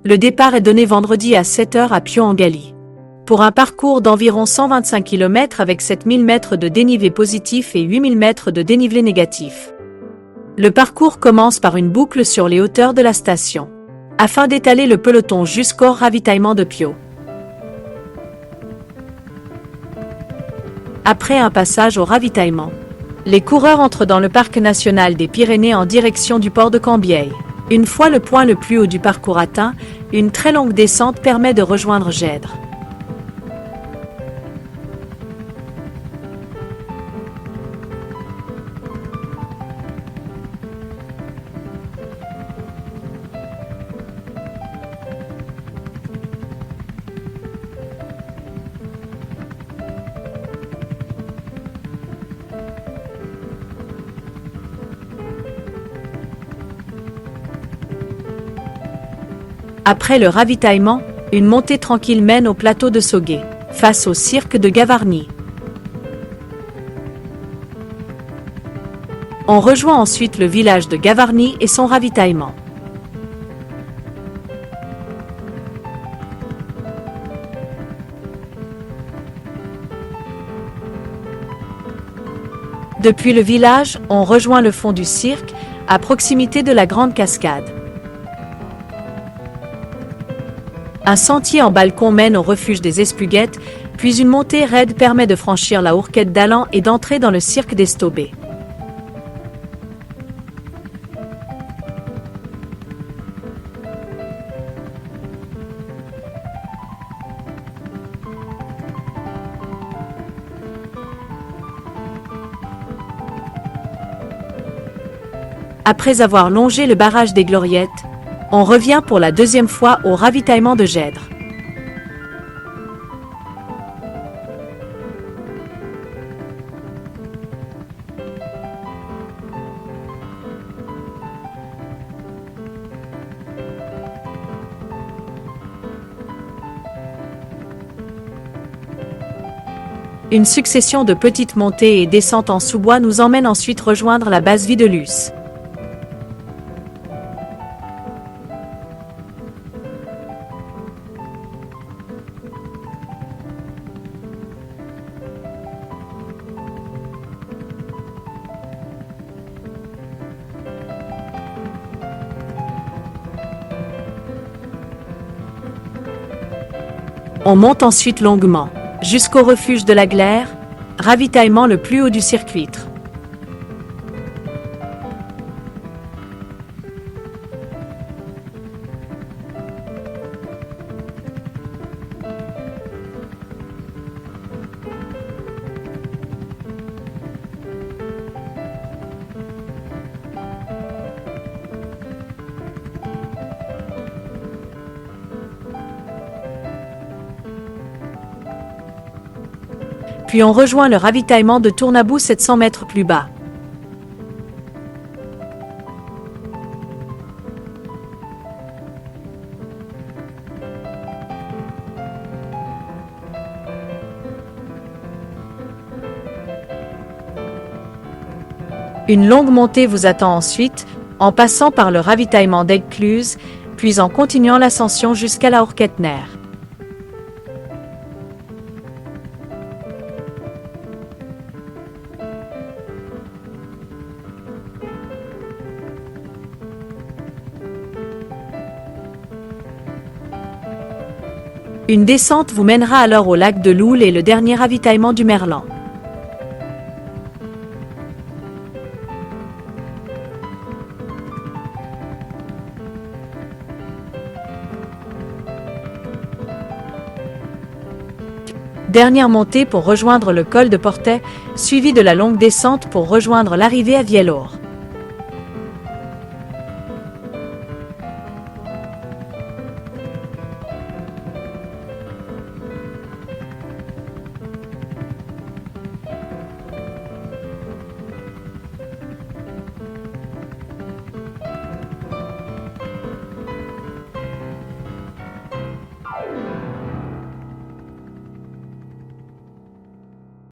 Le départ est donné vendredi à 7 h à Pyongyang. Pour un parcours d'environ 125 km avec 7000 mètres de dénivelé positif et 8000 mètres de dénivelé négatif. Le parcours commence par une boucle sur les hauteurs de la station, afin d'étaler le peloton jusqu'au ravitaillement de Pyo. Après un passage au ravitaillement, les coureurs entrent dans le parc national des Pyrénées en direction du port de Cambiaye. Une fois le point le plus haut du parcours atteint, une très longue descente permet de rejoindre Gèdre. Après le ravitaillement, une montée tranquille mène au plateau de Sogué, face au cirque de Gavarnie. On rejoint ensuite le village de Gavarnie et son ravitaillement. Depuis le village, on rejoint le fond du cirque, à proximité de la Grande Cascade. Un sentier en balcon mène au refuge des Espluguettes, puis une montée raide permet de franchir la Hourquette d'Allan et d'entrer dans le cirque d'Estobé. Après avoir longé le barrage des Gloriettes, on revient pour la deuxième fois au ravitaillement de Gèdre. Une succession de petites montées et descentes en sous-bois nous emmène ensuite rejoindre la base vie de Luce. On monte ensuite longuement, jusqu'au refuge de la Glaire, ravitaillement le plus haut du circuit. Puis on rejoint le ravitaillement de Tournabou 700 mètres plus bas. Une longue montée vous attend ensuite, en passant par le ravitaillement d'Aiguecluse, puis en continuant l'ascension jusqu'à la Hourquette-Ner. Une descente vous mènera alors au lac de Loul et le dernier ravitaillement du Merlan. Dernière montée pour rejoindre le col de Portet, suivi de la longue descente pour rejoindre l'arrivée à Viellore.